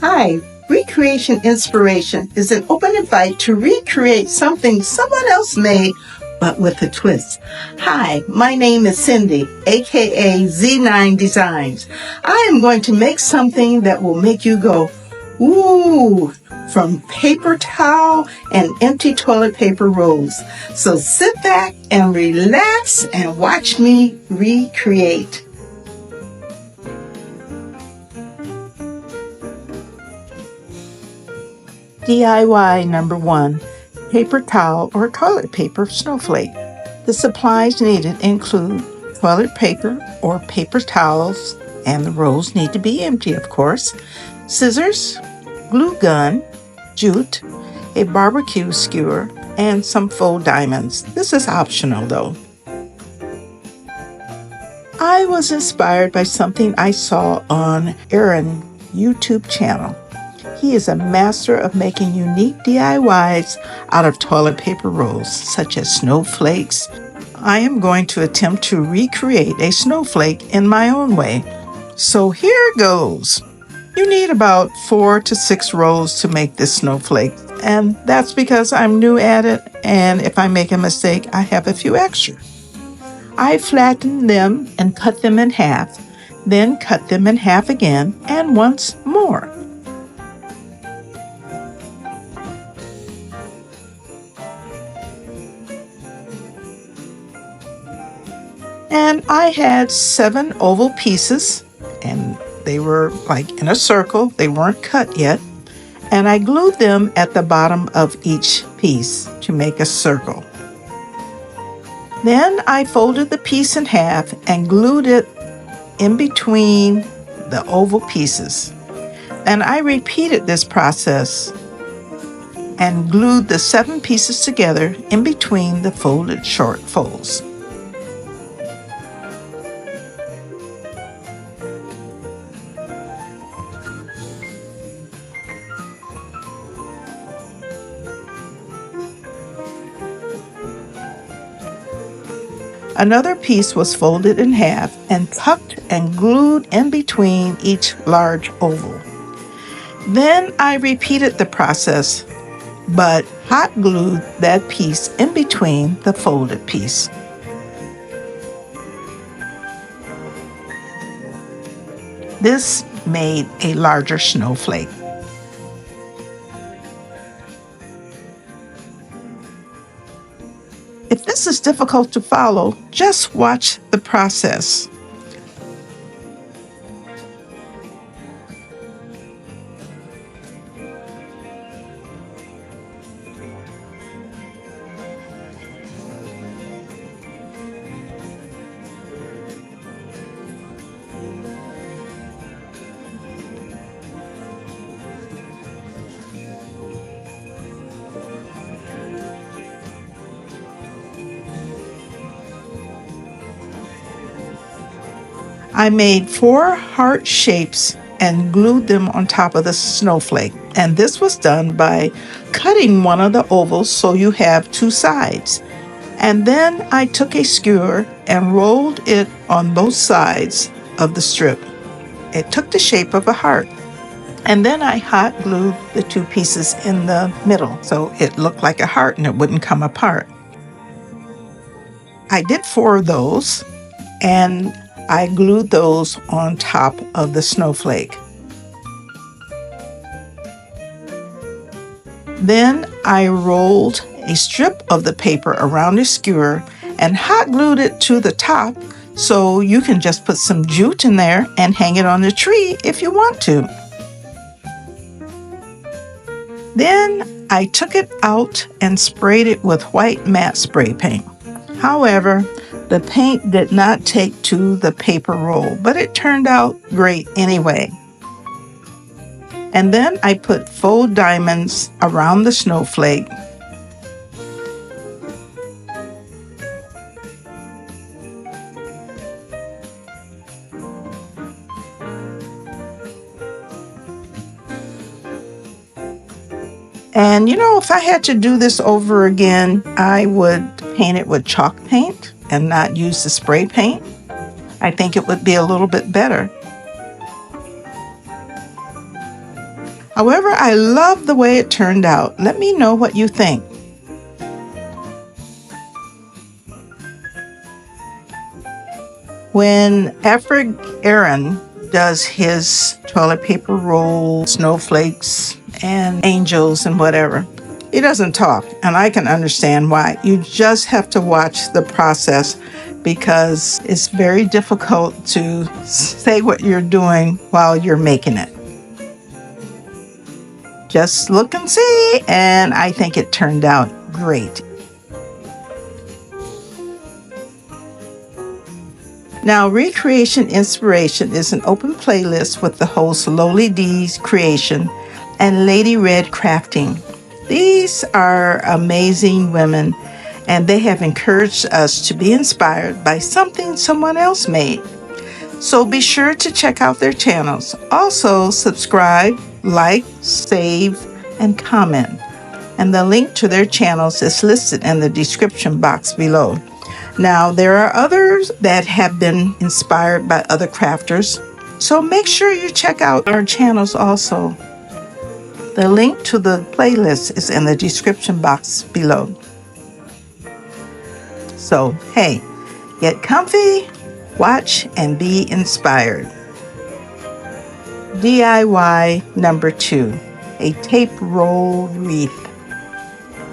Hi, Recreation Inspiration is an open invite to recreate something someone else made, but with a twist. Hi, my name is Cindy, aka Z9Designs. I am going to make something that will make you go, ooh, from paper towel and empty toilet paper rolls. So sit back and relax and watch me recreate. DIY number 1, paper towel or toilet paper snowflake. The supplies needed include toilet paper or paper towels, and the rolls need to be empty, of course, scissors, glue gun, jute, a barbecue skewer, and some faux diamonds. This is optional though. I was inspired by something I saw on Aaron's YouTube channel. He is a master of making unique DIYs out of toilet paper rolls, such as snowflakes. I am going to attempt to recreate a snowflake in my own way. So here goes. You need about 4 to 6 rolls to make this snowflake, and that's because I'm new at it, and if I make a mistake, I have a few extra. I flatten them and cut them in half, then cut them in half again, and once more. And I had 7 oval pieces, and they were like in a circle. They weren't cut yet. And I glued them at the bottom of each piece to make a circle. Then I folded the piece in half and glued it in between the oval pieces. And I repeated this process and glued the 7 pieces together in between the folded short folds. Another piece was folded in half and tucked and glued in between each large oval. Then I repeated the process, but hot glued that piece in between the folded piece. This made a larger snowflake. If this is difficult to follow, just watch the process. I made 4 heart shapes and glued them on top of the snowflake. And this was done by cutting one of the ovals so you have 2 sides. And then I took a skewer and rolled it on both sides of the strip. It took the shape of a heart. And then I hot glued the 2 pieces in the middle so it looked like a heart and it wouldn't come apart. I did 4 of those, and I glued those on top of the snowflake. Then I rolled a strip of the paper around the skewer and hot glued it to the top, so you can just put some jute in there and hang it on the tree if you want to. Then I took it out and sprayed it with white matte spray paint. However, the paint did not take to the paper roll, but it turned out great anyway. And then I put faux diamonds around the snowflake. And if I had to do this over again, I would paint it with chalk paint and not use the spray paint. I think it would be a little bit better. However, I love the way it turned out. Let me know what you think. After Aaron does his toilet paper roll, snowflakes, and angels and whatever, he doesn't talk, and I can understand why. You just have to watch the process because it's very difficult to say what you're doing while you're making it. Just look and see, and I think it turned out great. Now, Recreation Inspiration is an open playlist with the hosts Lowly D's Creation and Lady Red Crafting. These are amazing women, and they have encouraged us to be inspired by something someone else made. So be sure to check out their channels. Also, subscribe, like, save, and comment. And the link to their channels is listed in the description box below. Now, there are others that have been inspired by other crafters, so make sure you check out our channels also. The link to the playlist is in the description box below. So, hey, get comfy, watch, and be inspired. DIY number 2, a tape roll wreath.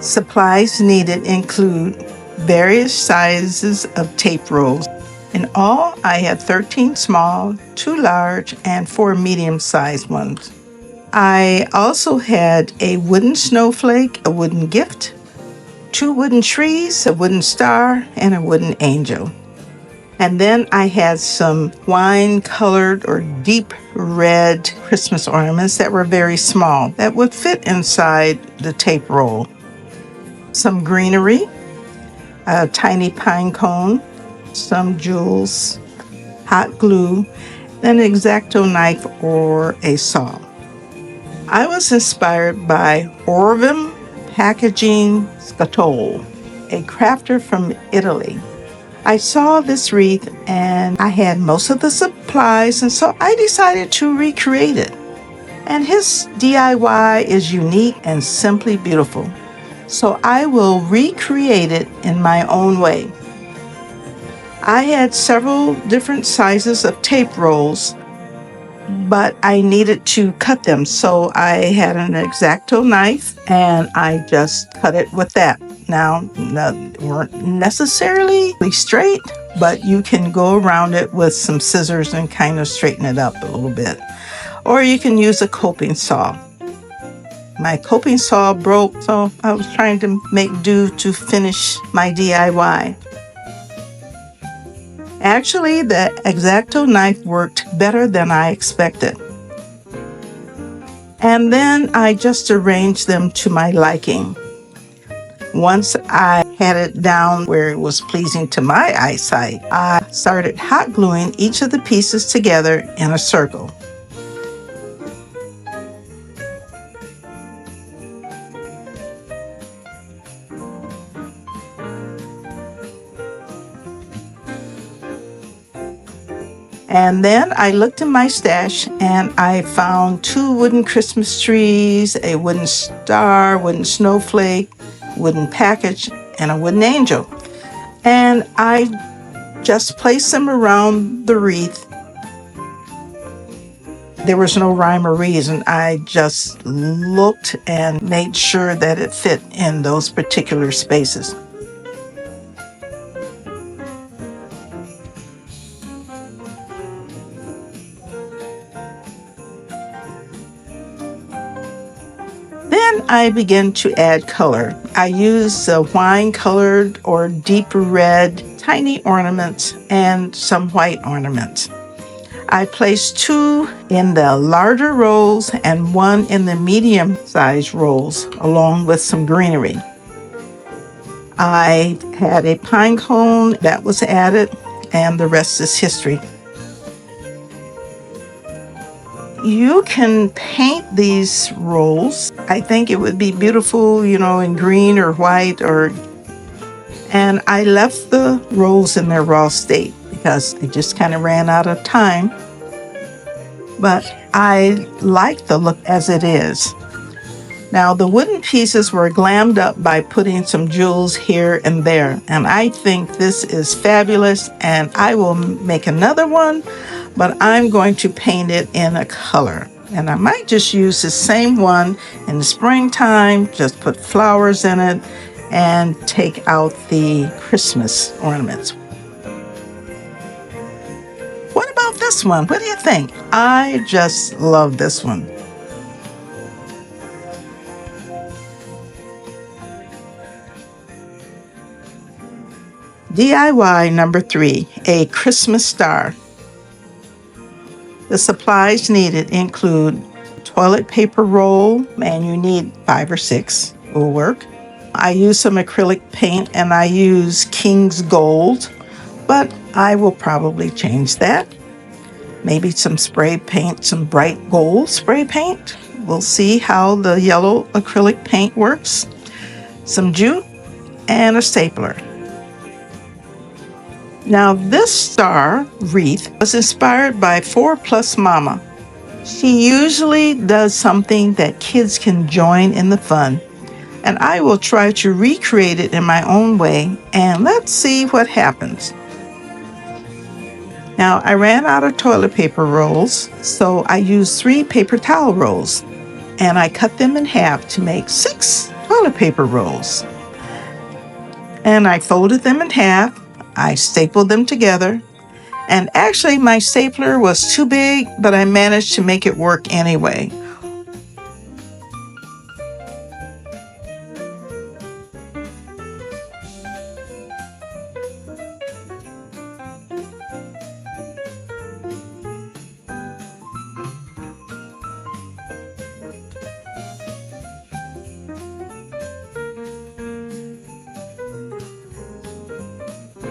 Supplies needed include various sizes of tape rolls. In all, I had 13 small, 2 large, and 4 medium-sized ones. I also had a wooden snowflake, a wooden gift, 2 wooden trees, a wooden star, and a wooden angel. And then I had some wine-colored or deep red Christmas ornaments that were very small that would fit inside the tape roll. Some greenery, a tiny pine cone, some jewels, hot glue, and an X-Acto knife or a saw. I was inspired by Orvim Packaging Scatole, a crafter from Italy. I saw this wreath and I had most of the supplies, and so I decided to recreate it. And his DIY is unique and simply beautiful. So I will recreate it in my own way. I had several different sizes of tape rolls, but I needed to cut them. So I had an X-Acto knife and I just cut it with that. Now, they weren't necessarily straight, but you can go around it with some scissors and kind of straighten it up a little bit. Or you can use a coping saw. My coping saw broke, so I was trying to make do to finish my DIY. Actually, the X-Acto knife worked better than I expected. And then I just arranged them to my liking. Once I had it down where it was pleasing to my eyesight, I started hot gluing each of the pieces together in a circle. And then I looked in my stash and I found 2 wooden Christmas trees, a wooden star, wooden snowflake, wooden package, and a wooden angel. And I just placed them around the wreath. There was no rhyme or reason. I just looked and made sure that it fit in those particular spaces. Then I began to add color. I used wine-colored or deep red tiny ornaments and some white ornaments. I placed 2 in the larger rolls and 1 in the medium-sized rolls, along with some greenery. I had a pine cone that was added, and the rest is history. You can paint these rolls. I think it would be beautiful, in green or white and I left the rolls in their raw state because I just kind of ran out of time. But I like the look as it is. Now, the wooden pieces were glammed up by putting some jewels here and there, and I think this is fabulous, and I will make another one, but I'm going to paint it in a color. And I might just use the same one in the springtime, just put flowers in it, and take out the Christmas ornaments. What about this one? What do you think? I just love this one. DIY number 3, a Christmas star. The supplies needed include toilet paper roll, and you need 5 or 6 will work. I use some acrylic paint and I use King's Gold, but I will probably change that. Maybe some spray paint, some bright gold spray paint. We'll see how the yellow acrylic paint works. Some jute and a stapler. Now this star wreath was inspired by 4+ Mama. She usually does something that kids can join in the fun, and I will try to recreate it in my own way, and let's see what happens. Now I ran out of toilet paper rolls, so I used 3 paper towel rolls, and I cut them in half to make 6 toilet paper rolls. And I folded them in half. I stapled them together, and actually my stapler was too big, but I managed to make it work anyway.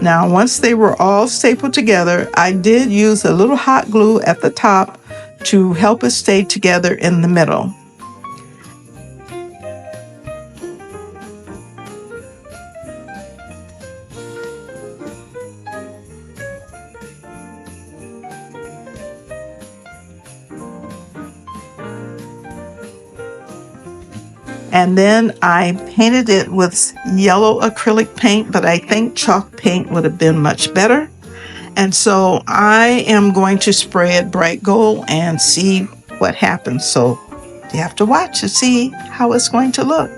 Now, once they were all stapled together, I did use a little hot glue at the top to help it stay together in the middle. And then I painted it with yellow acrylic paint, but I think chalk paint would have been much better. And so I am going to spray it bright gold and see what happens. So you have to watch to see how it's going to look.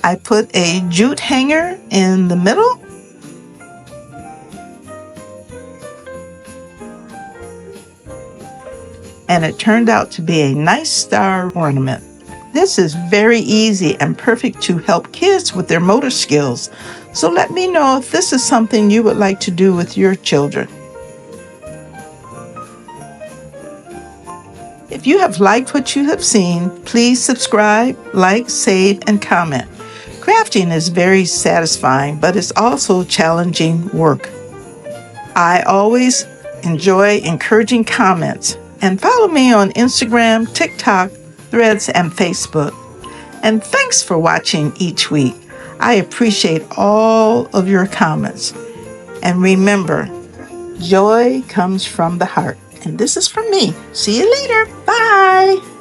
I put a jute hanger in the middle. And it turned out to be a nice star ornament. This is very easy and perfect to help kids with their motor skills. So let me know if this is something you would like to do with your children. If you have liked what you have seen, please subscribe, like, save, and comment. Crafting is very satisfying, but it's also challenging work. I always enjoy encouraging comments, and follow me on Instagram, TikTok, Threads, and Facebook. And thanks for watching each week. I appreciate all of your comments. And remember, joy comes from the heart. And this is from me. See you later. Bye.